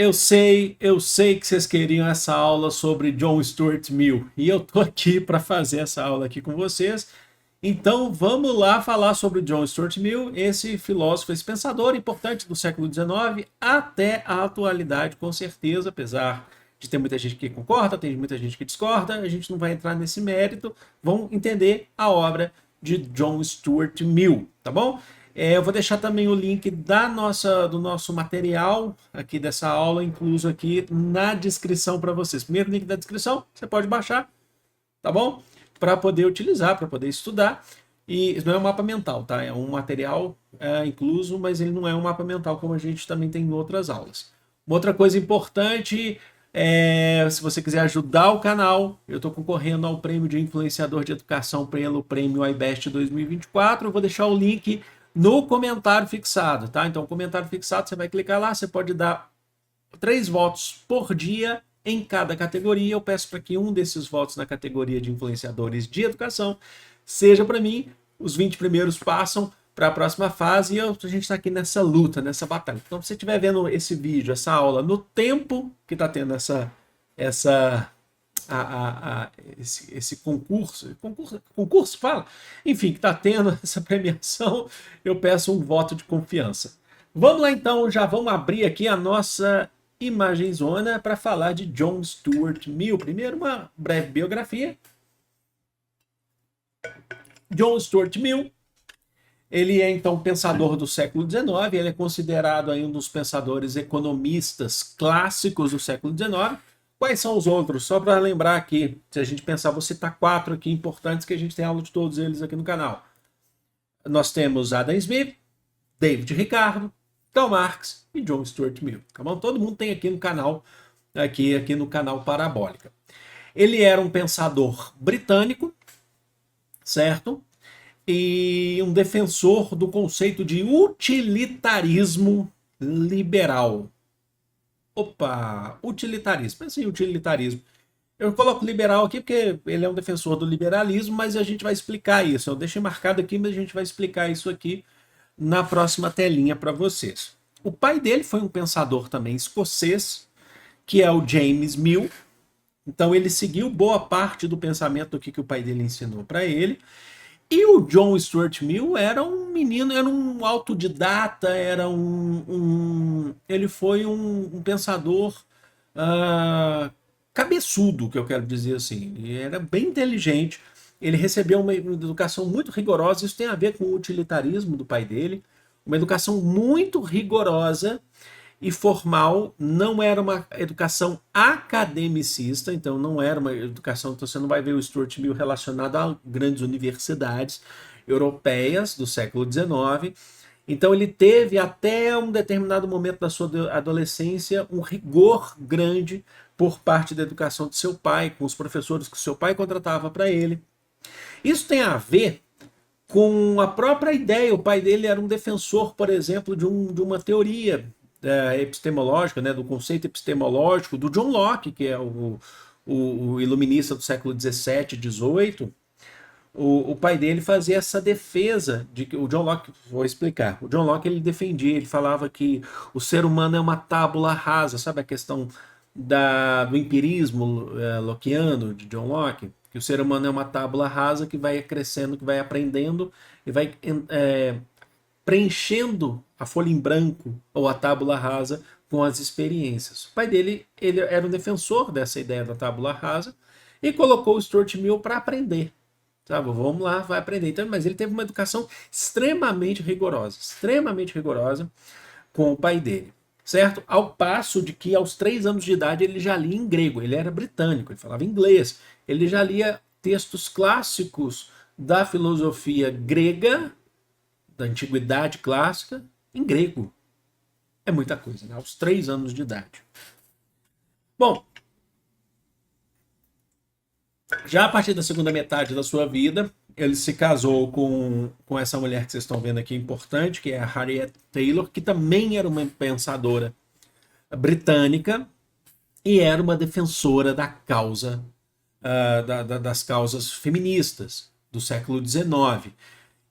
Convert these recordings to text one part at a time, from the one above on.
Eu sei que vocês queriam essa aula sobre John Stuart Mill e eu tô aqui para fazer essa aula aqui com vocês. Então vamos lá falar sobre John Stuart Mill, esse filósofo, esse pensador importante do século XIX até a atualidade, com certeza, apesar de ter muita gente que concorda, tem muita gente que discorda, a gente não vai entrar nesse mérito, vamos entender a obra de John Stuart Mill, tá bom? Eu vou deixar também o link do nosso material aqui dessa aula, incluso aqui na descrição para vocês. Primeiro link da descrição, você pode baixar, tá bom? Para poder utilizar, para poder estudar. E isso não é um mapa mental, tá? É um material incluso, mas ele não é um mapa mental como a gente também tem em outras aulas. Uma outra coisa importante se você quiser ajudar o canal, eu estou concorrendo ao prêmio de influenciador de educação pelo prêmio iBest 2024. Eu vou deixar o link no comentário fixado, tá? Então, comentário fixado, você vai clicar lá, você pode dar 3 votos por dia em cada categoria. Eu peço para que um desses votos na categoria de influenciadores de educação seja para mim. Os 20 primeiros passam para a próxima fase e a gente está aqui nessa luta, nessa batalha. Então, se você estiver vendo esse vídeo, essa aula, no tempo que está tendo esse concurso fala, enfim, que está tendo essa premiação, eu peço um voto de confiança. Vamos lá então, já vamos abrir aqui a nossa imagenzona para falar de John Stuart Mill. Primeiro, uma breve biografia. John Stuart Mill, ele é então pensador do século XIX, ele é considerado aí um dos pensadores economistas clássicos do século XIX. Quais são os outros? Só para lembrar aqui, se a gente pensar, vou citar 4 aqui importantes que a gente tem aula de todos eles aqui no canal. Nós temos Adam Smith, David Ricardo, Karl Marx e John Stuart Mill. Tá bom? Todo mundo tem aqui no canal, aqui no canal Parabólica. Ele era um pensador britânico, certo? E um defensor do conceito de utilitarismo liberal. Opa, utilitarismo. Assim, utilitarismo. Eu coloco liberal aqui porque ele é um defensor do liberalismo, mas a gente vai explicar isso. Eu deixei marcado aqui, mas a gente vai explicar isso aqui na próxima telinha para vocês. O pai dele foi um pensador também escocês, que é o James Mill. Então ele seguiu boa parte do pensamento que o pai dele ensinou para ele. E o John Stuart Mill era um menino, era um autodidata, ele foi um pensador cabeçudo, que eu quero dizer assim. Ele era bem inteligente, ele recebeu uma educação muito rigorosa, isso tem a ver com o utilitarismo do pai dele, uma educação muito rigorosa e formal, não era uma educação academicista, então não era uma educação, então você não vai ver o Stuart Mill relacionado a grandes universidades europeias do século XIX. Então ele teve até um determinado momento da sua adolescência um rigor grande por parte da educação de seu pai, com os professores que seu pai contratava para ele. Isso tem a ver com a própria ideia. O pai dele era um defensor, por exemplo, de uma teoria epistemológica, né, do conceito epistemológico do John Locke, que é o iluminista do século XVII, XVIII. O pai dele fazia essa defesa de que o John Locke, vou explicar. O John Locke ele defendia, ele falava que o ser humano é uma tábula rasa, sabe a questão do empirismo lockeano de John Locke, que o ser humano é uma tábula rasa que vai crescendo, que vai aprendendo e vai preenchendo a folha em branco ou a tábula rasa com as experiências. O pai dele ele era um defensor dessa ideia da tábula rasa e colocou o Stuart Mill para aprender. Sabe? Vamos lá, vai aprender. Então, mas ele teve uma educação extremamente rigorosa com o pai dele. Certo? Ao passo de que aos 3 anos de idade ele já lia em grego, ele era britânico, ele falava inglês, ele já lia textos clássicos da filosofia grega, da antiguidade clássica, em grego. É muita coisa, né? Aos 3 anos de idade. Bom, já a partir da segunda metade da sua vida, ele se casou com essa mulher que vocês estão vendo aqui, importante, que é a Harriet Taylor, que também era uma pensadora britânica e era uma defensora da causa, das causas feministas do século XIX.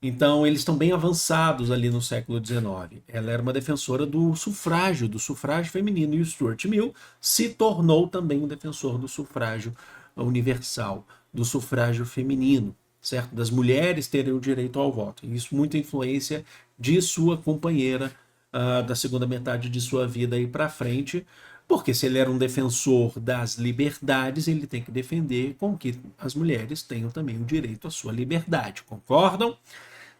Então, eles estão bem avançados ali no século XIX. Ela era uma defensora do sufrágio feminino, e o Stuart Mill se tornou também um defensor do sufrágio universal, do sufrágio feminino, certo? Das mulheres terem o direito ao voto. E isso muita influência de sua companheira da segunda metade de sua vida aí para frente, porque se ele era um defensor das liberdades, ele tem que defender com que as mulheres tenham também o direito à sua liberdade, concordam?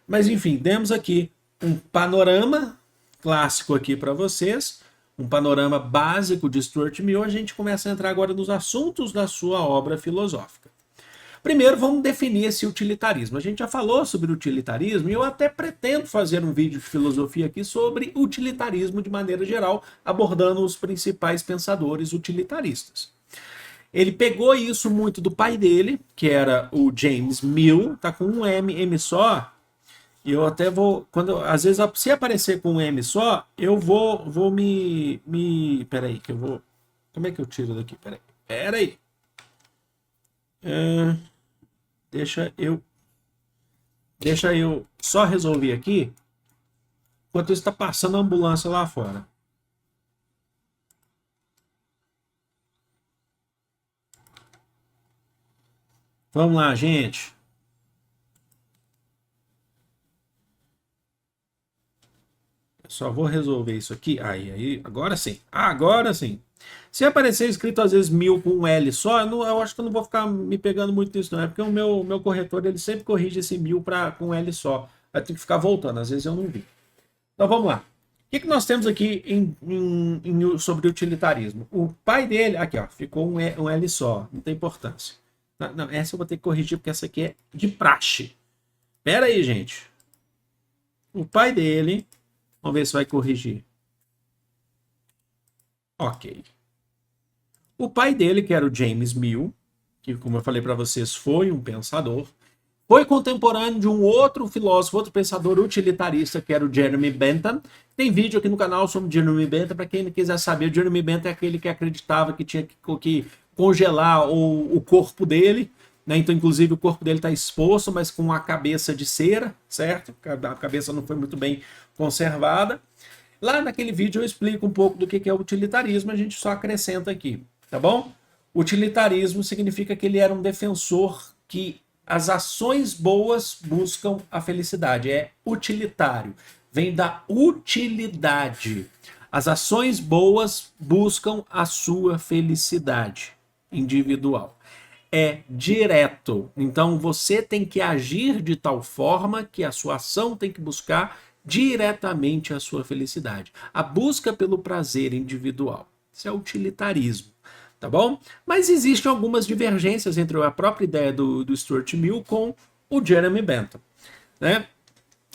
Mas enfim, demos aqui um panorama clássico aqui para vocês, um panorama básico de Stuart Mill. A gente começa a entrar agora nos assuntos da sua obra filosófica. Primeiro, vamos definir esse utilitarismo. A gente já falou sobre utilitarismo e eu até pretendo fazer um vídeo de filosofia aqui sobre utilitarismo de maneira geral, abordando os principais pensadores utilitaristas. Ele pegou isso muito do pai dele, que era o James Mill, tá com um M só. E eu até vou, às vezes, se aparecer com um M só, eu vou peraí, que eu vou, como é que eu tiro daqui? Peraí. Deixa eu só resolver aqui, enquanto está passando a ambulância lá fora. Vamos lá, gente. Eu só vou resolver isso aqui. Aí, agora sim. Agora sim. Se aparecer escrito às vezes 1000 com um L só, eu acho que eu não vou ficar me pegando muito nisso, não. É porque o meu corretor ele sempre corrige esse 1000 com um L só. Aí tem que ficar voltando, às vezes eu não vi. Então vamos lá. O que nós temos aqui sobre utilitarismo? O pai dele, aqui ó, ficou um L só, não tem importância. Não, essa eu vou ter que corrigir porque essa aqui é de praxe. Pera aí, gente. O pai dele, vamos ver se vai corrigir. Ok. O pai dele, que era o James Mill, que, como eu falei para vocês, foi um pensador, foi contemporâneo de um outro filósofo, outro pensador utilitarista, que era o Jeremy Bentham. Tem vídeo aqui no canal sobre Jeremy Bentham, para quem quiser saber. O Jeremy Bentham é aquele que acreditava que tinha que congelar o corpo dele, né? Então, inclusive, o corpo dele está exposto, mas com a cabeça de cera, certo? A cabeça não foi muito bem conservada. Lá naquele vídeo eu explico um pouco do que é o utilitarismo, a gente só acrescenta aqui, tá bom? Utilitarismo significa que ele era um defensor que as ações boas buscam a felicidade, é utilitário, vem da utilidade. As ações boas buscam a sua felicidade individual. É direto, então você tem que agir de tal forma que a sua ação tem que buscar diretamente a sua felicidade. A busca pelo prazer individual. Isso é utilitarismo, tá bom? Mas existem algumas divergências entre a própria ideia do Stuart Mill com o Jeremy Bentham, né?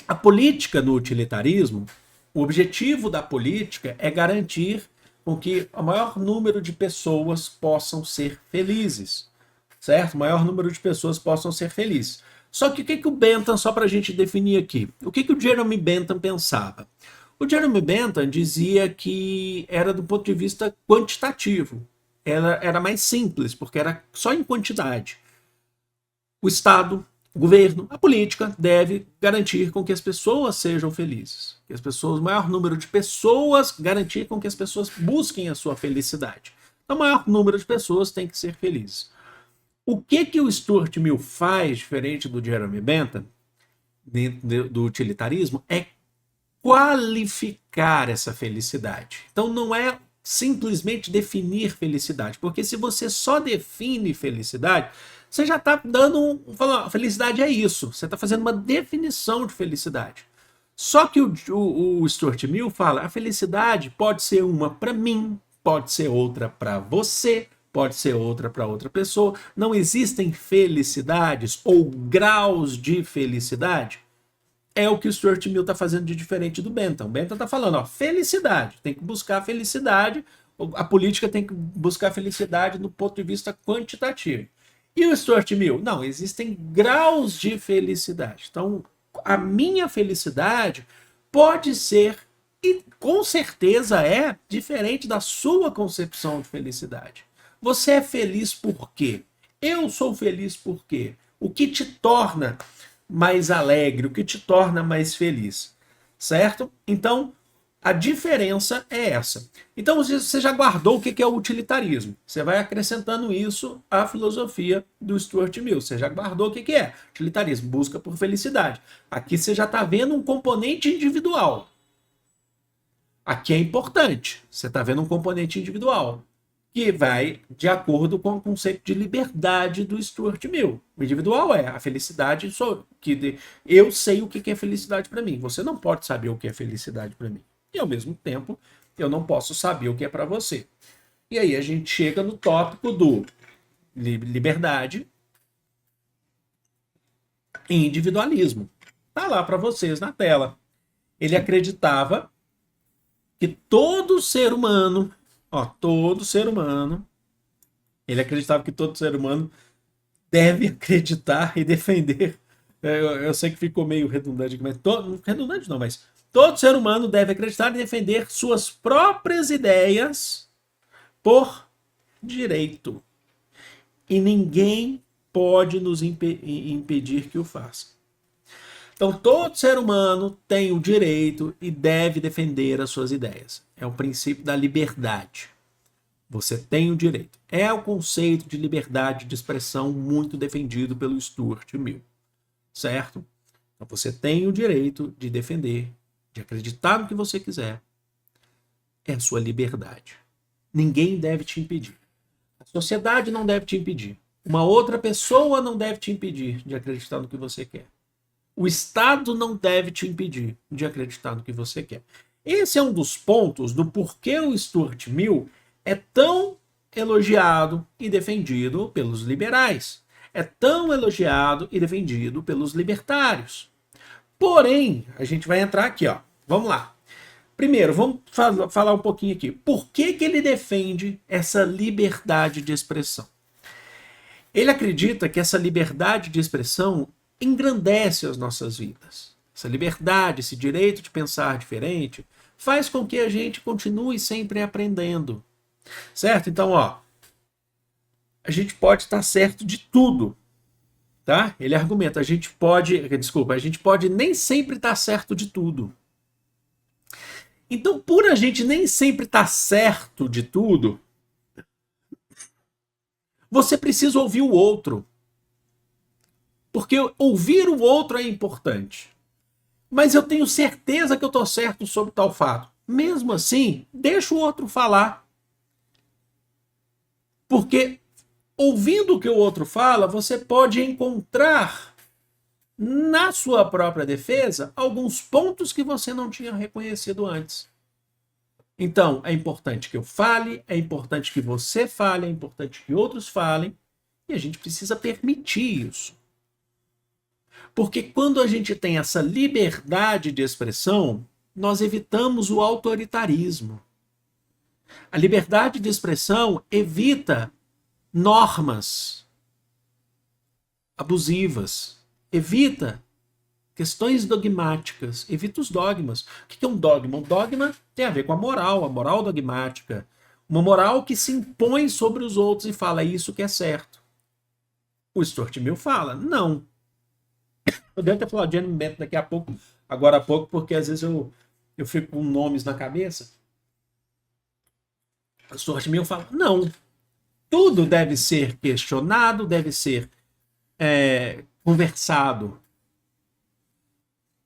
A política no utilitarismo, o objetivo da política é garantir com que o maior número de pessoas possam ser felizes, certo? O maior número de pessoas possam ser felizes. Só que o que o Bentham, só para a gente definir aqui, o que o Jeremy Bentham pensava? O Jeremy Bentham dizia que era do ponto de vista quantitativo, era mais simples, porque era só em quantidade. O Estado, o governo, a política deve garantir com que as pessoas sejam felizes. Que as pessoas, o maior número de pessoas, garantir com que as pessoas busquem a sua felicidade. Então, o maior número de pessoas tem que ser felizes. O que o Stuart Mill faz, diferente do Jeremy Bentham, do utilitarismo, é qualificar essa felicidade. Então não é simplesmente definir felicidade, porque se você só define felicidade, você já está falando, felicidade é isso, você está fazendo uma definição de felicidade. Só que o Stuart Mill fala, a felicidade pode ser uma para mim, pode ser outra para você, pode ser outra para outra pessoa. Não existem felicidades ou graus de felicidade. É o que o Stuart Mill está fazendo de diferente do Bentham. O Bentham está falando, ó, felicidade, tem que buscar felicidade, a política tem que buscar felicidade no ponto de vista quantitativo. E o Stuart Mill? Não, existem graus de felicidade. Então, a minha felicidade pode ser, e com certeza é, diferente da sua concepção de felicidade. Você é feliz por quê? Eu sou feliz por quê? O que te torna mais alegre, o que te torna mais feliz, certo? Então, a diferença é essa. Então, você já guardou o que é o utilitarismo. Você vai acrescentando isso à filosofia do Stuart Mill. Você já guardou o que é utilitarismo, busca por felicidade. Aqui você já está vendo um componente individual. Aqui é importante. Você está vendo um componente individual que vai de acordo com o conceito de liberdade do Stuart Mill. O individual é a felicidade, eu sei o que é felicidade para mim. Você não pode saber o que é felicidade para mim. E ao mesmo tempo, eu não posso saber o que é para você. E aí a gente chega no tópico do liberdade e individualismo. Tá lá para vocês na tela. Ele acreditava que todo ser humano, ele acreditava que todo ser humano deve acreditar e defender. Eu sei que ficou meio redundante aqui, mas redundante não, mas todo ser humano deve acreditar e defender suas próprias ideias por direito. E ninguém pode nos impedir que o faça. Então, todo ser humano tem o direito e deve defender as suas ideias. É o princípio da liberdade. Você tem o direito. É o conceito de liberdade de expressão muito defendido pelo Stuart Mill. Certo? Então, você tem o direito de defender, de acreditar no que você quiser. É a sua liberdade. Ninguém deve te impedir. A sociedade não deve te impedir. Uma outra pessoa não deve te impedir de acreditar no que você quer. O Estado não deve te impedir de acreditar no que você quer. Esse é um dos pontos do porquê o Stuart Mill é tão elogiado e defendido pelos liberais. É tão elogiado e defendido pelos libertários. Porém, a gente vai entrar aqui, ó. Vamos lá. Primeiro, vamos falar um pouquinho aqui. Por que ele defende essa liberdade de expressão? Ele acredita que essa liberdade de expressão engrandece as nossas vidas. Essa liberdade, esse direito de pensar diferente, faz com que a gente continue sempre aprendendo. Certo? Então, ó, a gente pode estar certo de tudo. Tá? Ele argumenta, a gente pode nem sempre estar certo de tudo. Então, por a gente nem sempre estar certo de tudo, você precisa ouvir o outro. Porque ouvir o outro é importante. Mas eu tenho certeza que eu estou certo sobre tal fato. Mesmo assim, deixa o outro falar. Porque ouvindo o que o outro fala, você pode encontrar na sua própria defesa alguns pontos que você não tinha reconhecido antes. Então, é importante que eu fale, é importante que você fale, é importante que outros falem, e a gente precisa permitir isso. Porque quando a gente tem essa liberdade de expressão, nós evitamos o autoritarismo. A liberdade de expressão evita normas abusivas, evita questões dogmáticas, evita os dogmas. O que é um dogma? Um dogma tem a ver com a moral dogmática. Uma moral que se impõe sobre os outros e fala isso que é certo. O Stuart Mill fala, não. Eu devo ter falado de Jenny Bennett daqui a pouco, agora há pouco, porque às vezes eu fico com nomes na cabeça. O Stuart Mill fala, não. Tudo deve ser questionado, deve ser conversado.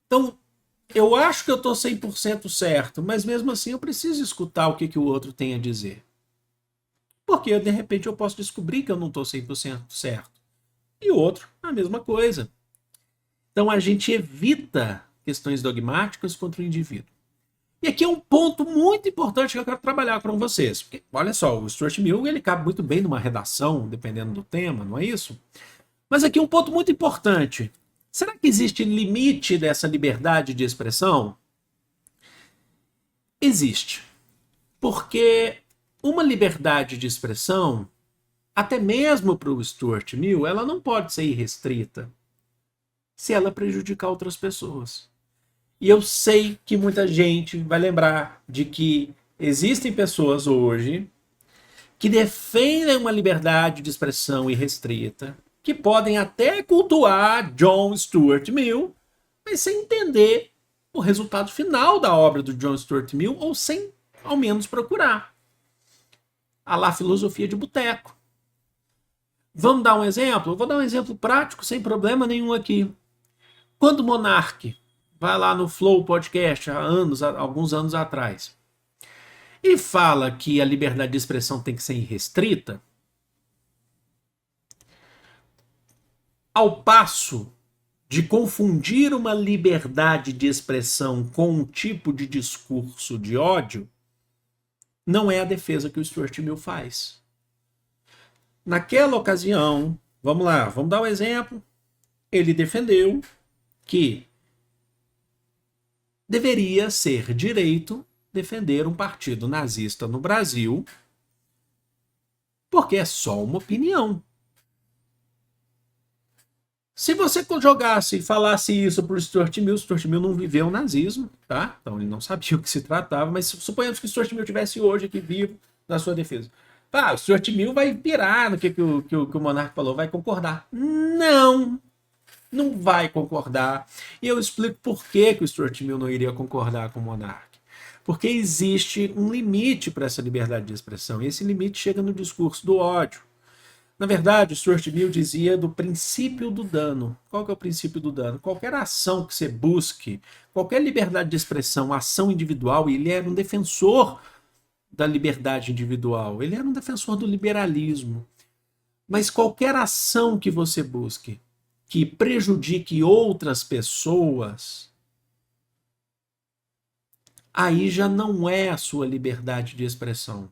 Então, eu acho que eu estou 100% certo, mas mesmo assim eu preciso escutar o que o outro tem a dizer. Porque, de repente, eu posso descobrir que eu não estou 100% certo. E o outro, a mesma coisa. Então, a gente evita questões dogmáticas contra o indivíduo. E aqui é um ponto muito importante que eu quero trabalhar com vocês. Porque, olha só, o Stuart Mill, ele cabe muito bem numa redação, dependendo do tema, não é isso? Mas aqui um ponto muito importante. Será que existe limite dessa liberdade de expressão? Existe. Porque uma liberdade de expressão, até mesmo para o Stuart Mill, ela não pode ser irrestrita se ela prejudicar outras pessoas. E eu sei que muita gente vai lembrar de que existem pessoas hoje que defendem uma liberdade de expressão irrestrita, que podem até cultuar John Stuart Mill, mas sem entender o resultado final da obra do John Stuart Mill, ou sem, ao menos, procurar. A lá filosofia de boteco. Vamos dar um exemplo? Eu vou dar um exemplo prático, sem problema nenhum aqui. Quando o Monark vai lá no Flow Podcast, alguns anos atrás, e fala que a liberdade de expressão tem que ser irrestrita, ao passo de confundir uma liberdade de expressão com um tipo de discurso de ódio, não é a defesa que o Stuart Mill faz. Naquela ocasião, vamos lá, vamos dar um exemplo, ele defendeu que deveria ser direito defender um partido nazista no Brasil, porque é só uma opinião. Se você jogasse e falasse isso para o Stuart Mill não viveu o nazismo, tá? Então ele não sabia o que se tratava, mas suponhamos que o Stuart Mill estivesse hoje aqui vivo na sua defesa. O Stuart Mill vai pirar no que o Monark falou, vai concordar. Não vai concordar. E eu explico por que o Stuart Mill não iria concordar com o Monark. Porque existe um limite para essa liberdade de expressão, e esse limite chega no discurso do ódio. Na verdade, o Stuart Mill dizia do princípio do dano. Qual que é o princípio do dano? Qualquer ação que você busque, qualquer liberdade de expressão, ação individual, ele era um defensor da liberdade individual, ele era um defensor do liberalismo. Mas qualquer ação que você busque, que prejudique outras pessoas, aí já não é a sua liberdade de expressão.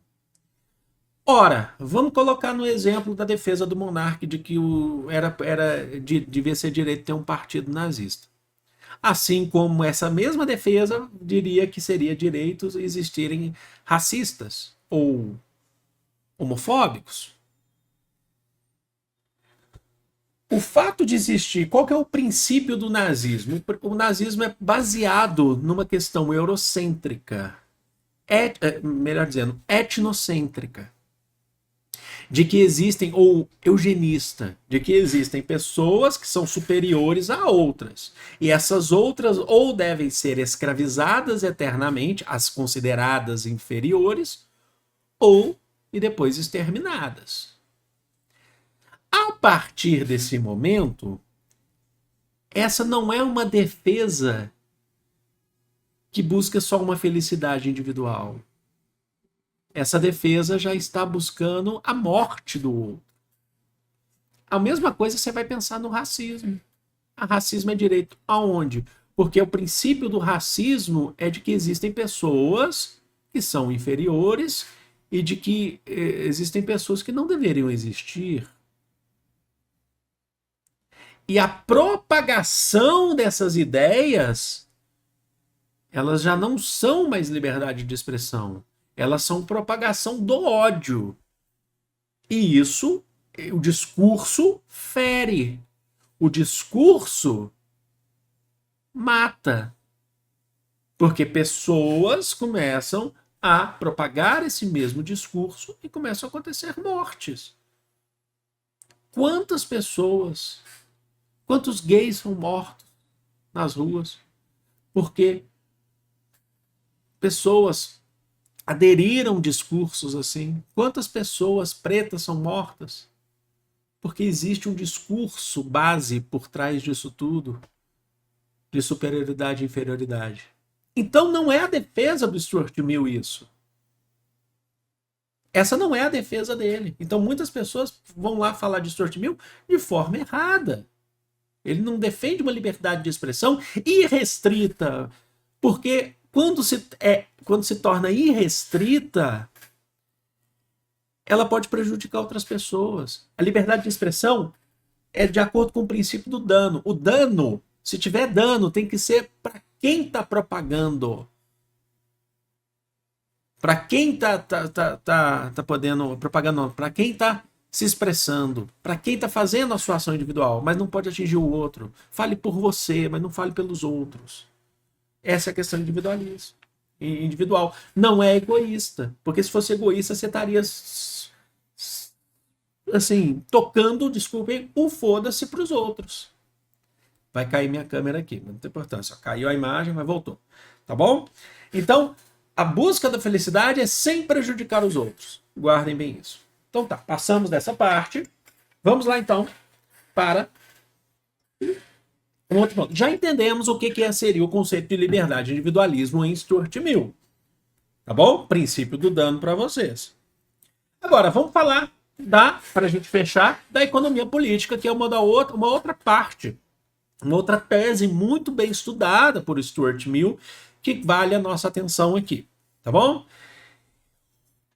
Ora, vamos colocar no exemplo da defesa do Monark de que devia ser direito ter um partido nazista. Assim como essa mesma defesa diria que seria direito existirem racistas ou homofóbicos. O fato de existir, qual que é o princípio do nazismo? O nazismo é baseado numa questão eurocêntrica, melhor dizendo, etnocêntrica. De que existem, ou eugenista, de que existem pessoas que são superiores a outras. E essas outras ou devem ser escravizadas eternamente, as consideradas inferiores, ou e depois exterminadas. A partir desse momento, essa não é uma defesa que busca só uma felicidade individual. Essa defesa já está buscando a morte do outro. A mesma coisa você vai pensar no racismo. O racismo é direito aonde? Porque o princípio do racismo é de que existem pessoas que são inferiores e de que existem pessoas que não deveriam existir. E a propagação dessas ideias, elas já não são mais liberdade de expressão. Elas são propagação do ódio. E isso, o discurso fere. O discurso mata. Porque pessoas começam a propagar esse mesmo discurso e começam a acontecer mortes. Quantas pessoas, quantos gays são mortos nas ruas? Porque pessoas aderiram discursos assim. Quantas pessoas pretas são mortas? Porque existe um discurso base por trás disso tudo, de superioridade e inferioridade. Então não é a defesa do Stuart Mill isso. Essa não é a defesa dele. Então muitas pessoas vão lá falar de Stuart Mill de forma errada. Ele não defende uma liberdade de expressão irrestrita, porque quando se torna irrestrita, ela pode prejudicar outras pessoas. A liberdade de expressão é de acordo com o princípio do dano. O dano, se tiver dano, tem que ser para quem está propagando. Para quem está podendo propagando, para quem está se expressando, para quem está fazendo a sua ação individual, mas não pode atingir o outro. Fale por você, mas não fale pelos outros. Essa é a questão individual. Não é egoísta. Porque se fosse egoísta, você estaria assim, tocando, desculpem, o foda-se para os outros. Vai cair minha câmera aqui, não tem importância. Caiu a imagem, mas voltou. Tá bom? Então, a busca da felicidade é sem prejudicar os outros. Guardem bem isso. Então tá, passamos dessa parte. Vamos lá então para um outro ponto. Já entendemos o que seria o conceito de liberdade e individualismo em Stuart Mill. Tá bom? Princípio do dano para vocês. Agora, vamos falar para a gente fechar, da economia política, que é uma outra parte, uma outra tese muito bem estudada por Stuart Mill, que vale a nossa atenção aqui. Tá bom?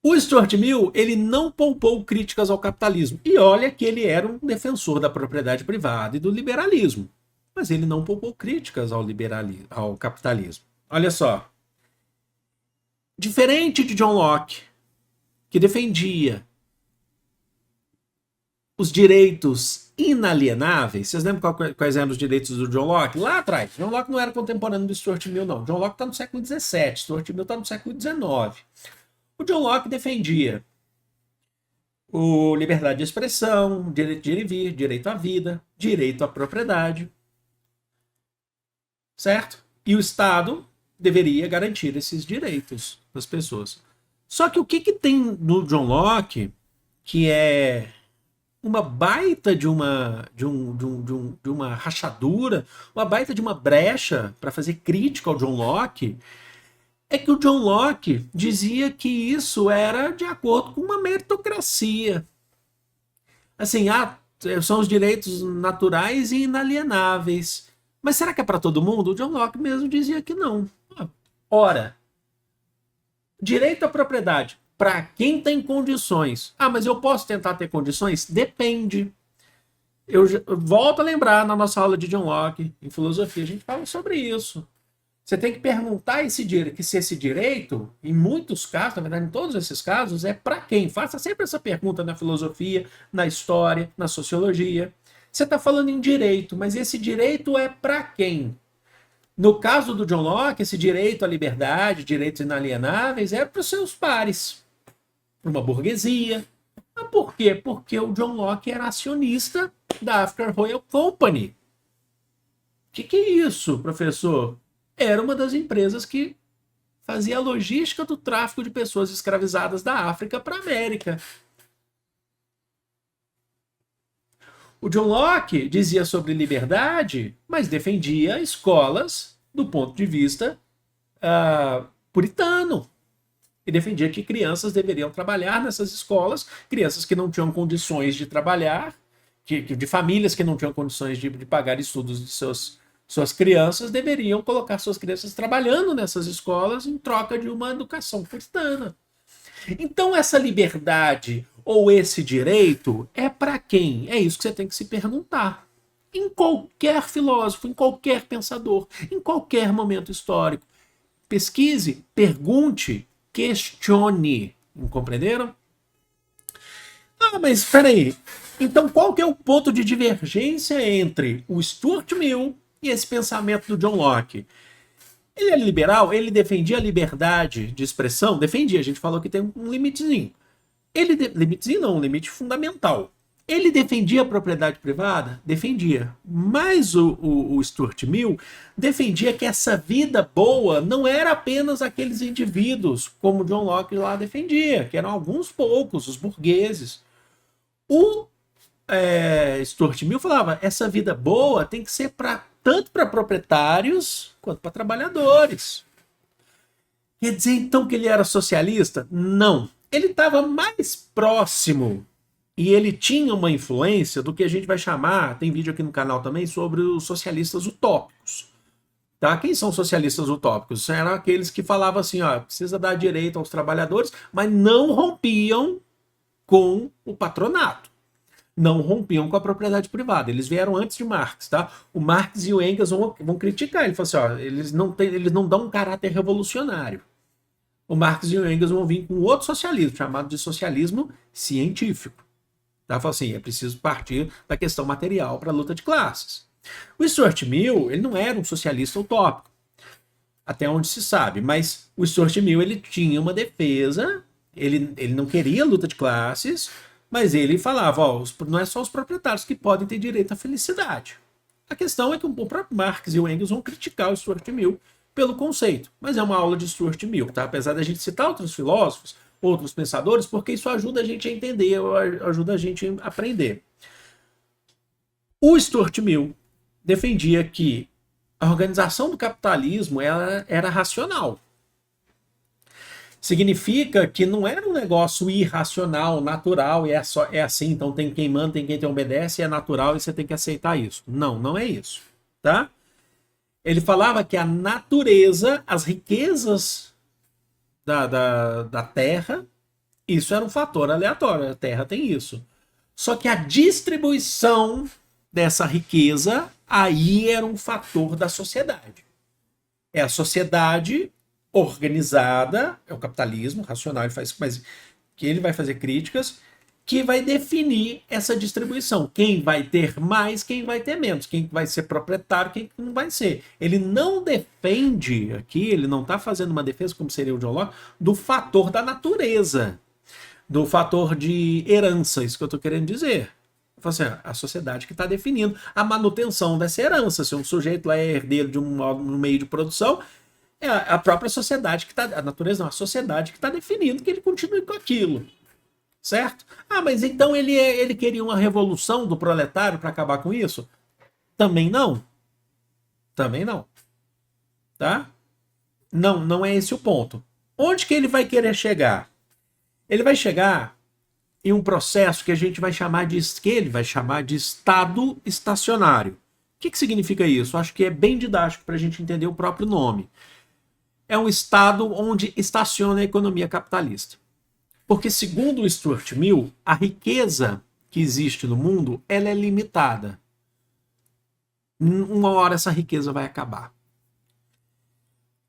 O Stuart Mill, ele não poupou críticas ao capitalismo. E olha que ele era um defensor da propriedade privada e do liberalismo. Mas ele não poupou críticas ao capitalismo. Olha só. Diferente de John Locke, que defendia os direitos inalienáveis. Vocês lembram quais eram os direitos do John Locke? Lá atrás. John Locke não era contemporâneo do Stuart Mill, não. John Locke está no século XVII, Stuart Mill está no século XIX. O John Locke defendia o liberdade de expressão, direito de ir e vir, direito à vida, direito à propriedade. Certo? E o Estado deveria garantir esses direitos das pessoas. Só que o que tem no John Locke que é uma baita de uma rachadura, uma baita de uma brecha para fazer crítica ao John Locke, é que o John Locke dizia que isso era de acordo com uma meritocracia. Assim, são os direitos naturais e inalienáveis. Mas será que é para todo mundo? O John Locke mesmo dizia que não. Ora, direito à propriedade, para quem tem condições. Mas eu posso tentar ter condições? Depende. Eu volto a lembrar na nossa aula de John Locke, em filosofia, a gente fala sobre isso. Você tem que perguntar se esse direito, em muitos casos, na verdade, em todos esses casos, é para quem? Faça sempre essa pergunta na filosofia, na história, na sociologia. Você está falando em direito, mas esse direito é para quem? No caso do John Locke, esse direito à liberdade, direitos inalienáveis, é para os seus pares, para uma burguesia. Mas por quê? Porque o John Locke era acionista da African Royal Company. O que é isso, professor? Era uma das empresas que fazia a logística do tráfico de pessoas escravizadas da África para a América. O John Locke dizia sobre liberdade, mas defendia escolas do ponto de vista puritano. E defendia que crianças deveriam trabalhar nessas escolas, crianças que não tinham condições de trabalhar, de famílias que não tinham condições de pagar estudos de suas crianças, deveriam colocar suas crianças trabalhando nessas escolas em troca de uma educação puritana. Então essa liberdade ou esse direito é para quem? É isso que você tem que se perguntar. Em qualquer filósofo, em qualquer pensador, em qualquer momento histórico. Pesquise, pergunte, questione. Compreenderam? Mas espera aí. Então qual que é o ponto de divergência entre o Stuart Mill e esse pensamento do John Locke? Ele é liberal, ele defendia a liberdade de expressão, defendia, a gente falou que tem um limitezinho. Limitezinho não, um limite fundamental. Ele defendia a propriedade privada? Defendia. Mas o Stuart Mill defendia que essa vida boa não era apenas aqueles indivíduos, como John Locke lá defendia, que eram alguns poucos, os burgueses. O Stuart Mill falava, essa vida boa tem que ser tanto para proprietários quanto para trabalhadores. Quer dizer então que ele era socialista? Não. Ele estava mais próximo e ele tinha uma influência do que a gente vai chamar, tem vídeo aqui no canal também, sobre os socialistas utópicos. Tá? Quem são socialistas utópicos? Eram aqueles que falavam assim, precisa dar direito aos trabalhadores, mas não rompiam com o patronato. Não rompiam com a propriedade privada. Eles vieram antes de Marx, tá? O Marx e o Engels vão criticar. Ele falou assim, eles não dão um caráter revolucionário. O Marx e o Engels vão vir com outro socialismo, chamado de socialismo científico. Tá? Fala assim, é preciso partir da questão material para a luta de classes. O Stuart Mill, ele não era um socialista utópico, até onde se sabe, mas o Stuart Mill, ele tinha uma defesa, ele não queria luta de classes, Mas ele falava, ó, não é só os proprietários que podem ter direito à felicidade. A questão é que o próprio Marx e o Engels vão criticar o Stuart Mill pelo conceito. Mas é uma aula de Stuart Mill, tá? Apesar da gente citar outros filósofos, outros pensadores, porque isso ajuda a gente a entender, ajuda a gente a aprender. O Stuart Mill defendia que a organização do capitalismo era racional. Significa que não era um negócio irracional, natural, e é assim, então tem quem manda, tem quem te obedece, é natural e você tem que aceitar isso. Não, não é isso, tá? Ele falava que a natureza, as riquezas da Terra, isso era um fator aleatório, a Terra tem isso. Só que a distribuição dessa riqueza, aí era um fator da sociedade. É a sociedade organizada, é o capitalismo racional, mas que ele vai fazer críticas, que vai definir essa distribuição. Quem vai ter mais, quem vai ter menos, quem vai ser proprietário, quem não vai ser. Ele não defende aqui, ele não está fazendo uma defesa, como seria o John Locke, do fator da natureza, do fator de herança, isso que eu estou querendo dizer. Assim, a sociedade que está definindo a manutenção dessa herança. Se um sujeito lá é herdeiro de um meio de produção, é a própria sociedade que está, a natureza não, a sociedade que está definindo que ele continue com aquilo, certo? Ah, mas então ele queria uma revolução do proletário para acabar com isso? Também não. Também não. Tá? Não, não é esse o ponto. Onde que ele vai querer chegar? Ele vai chegar em um processo que a gente vai chamar de estado estacionário. O que significa isso? Acho que é bem didático para a gente entender o próprio nome. É um estado onde estaciona a economia capitalista. Porque, segundo o Stuart Mill, a riqueza que existe no mundo, ela é limitada. Uma hora essa riqueza vai acabar.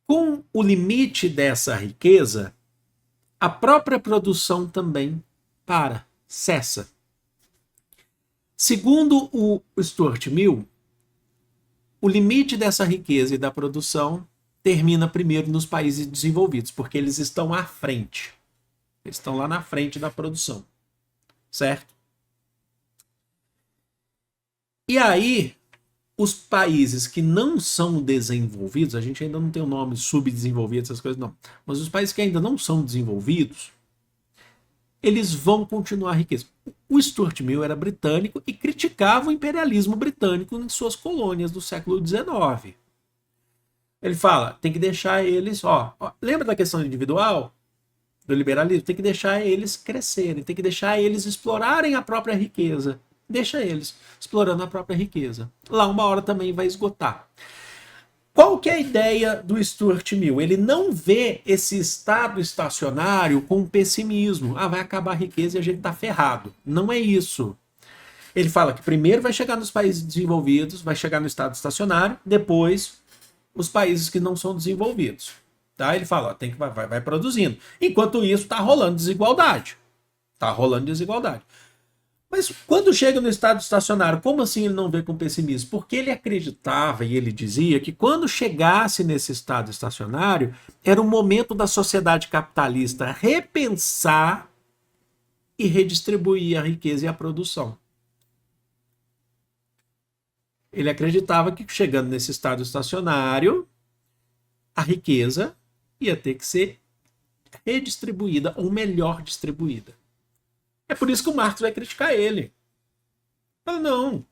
Com o limite dessa riqueza, a própria produção também cessa. Segundo o Stuart Mill, o limite dessa riqueza e da produção termina primeiro nos países desenvolvidos, porque eles estão à frente. Eles estão lá na frente da produção. Certo? E aí, os países que não são desenvolvidos, a gente ainda não tem o nome subdesenvolvido, essas coisas não, mas os países que ainda não são desenvolvidos, eles vão continuar a riqueza. O Stuart Mill era britânico e criticava o imperialismo britânico em suas colônias do século XIX. Ele fala, tem que deixar eles, lembra da questão individual? Do liberalismo? Tem que deixar eles crescerem, tem que deixar eles explorarem a própria riqueza. Deixa eles explorando a própria riqueza. Lá uma hora também vai esgotar. Qual que é a ideia do Stuart Mill? Ele não vê esse estado estacionário com pessimismo. Vai acabar a riqueza e a gente está ferrado. Não é isso. Ele fala que primeiro vai chegar nos países desenvolvidos, vai chegar no estado estacionário, depois os países que não são desenvolvidos. Tá? Ele fala, vai produzindo. Enquanto isso, está rolando desigualdade. Está rolando desigualdade. Mas quando chega no estado estacionário, como assim ele não vê com pessimismo? Porque ele acreditava e ele dizia que quando chegasse nesse estado estacionário, era o momento da sociedade capitalista repensar e redistribuir a riqueza e a produção. Ele acreditava que chegando nesse estado estacionário, a riqueza ia ter que ser redistribuída ou melhor distribuída. É por isso que o Marx vai criticar ele. Fala, não.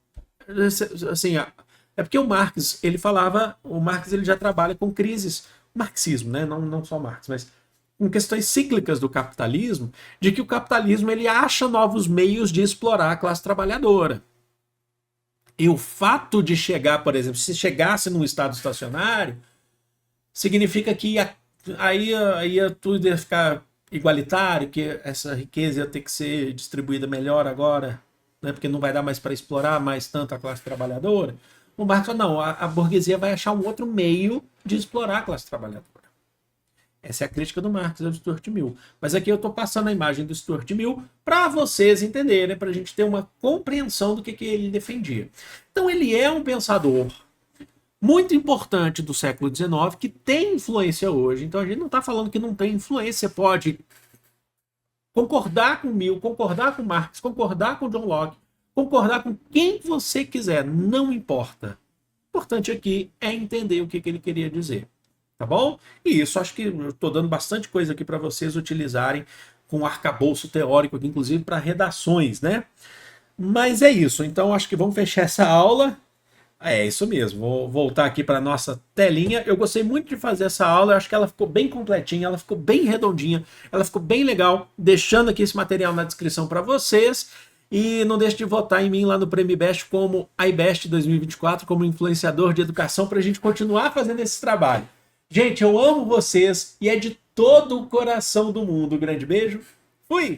Assim, é porque o Marx ele já trabalha com crises, o marxismo, né? Não só Marx, mas com questões cíclicas do capitalismo, de que o capitalismo ele acha novos meios de explorar a classe trabalhadora. E o fato de chegar, por exemplo, se chegasse num estado estacionário, significa que aí tudo ia ficar igualitário, que essa riqueza ia ter que ser distribuída melhor agora, né, porque não vai dar mais para explorar mais tanto a classe trabalhadora. O Marx falou, não, a burguesia vai achar um outro meio de explorar a classe trabalhadora. Essa é a crítica do Marx ao Stuart Mill. Mas aqui eu estou passando a imagem do Stuart Mill para vocês entenderem, para a gente ter uma compreensão do que ele defendia. Então ele é um pensador muito importante do século XIX, que tem influência hoje. Então a gente não está falando que não tem influência, pode concordar com Mill, concordar com Marx, concordar com John Locke, concordar com quem você quiser, não importa. O importante aqui é entender o que ele queria dizer, tá bom? E isso, acho que eu estou dando bastante coisa aqui para vocês utilizarem com arcabouço teórico aqui, inclusive para redações, né? Mas é isso, então acho que vamos fechar essa aula. É isso mesmo, vou voltar aqui para a nossa telinha. Eu gostei muito de fazer essa aula, eu acho que ela ficou bem completinha, ela ficou bem redondinha, ela ficou bem legal, deixando aqui esse material na descrição para vocês. E não deixe de votar em mim lá no Prêmio Best como iBest 2024, como influenciador de educação, para a gente continuar fazendo esse trabalho. Gente, eu amo vocês e é de todo o coração do mundo. Um grande beijo, fui!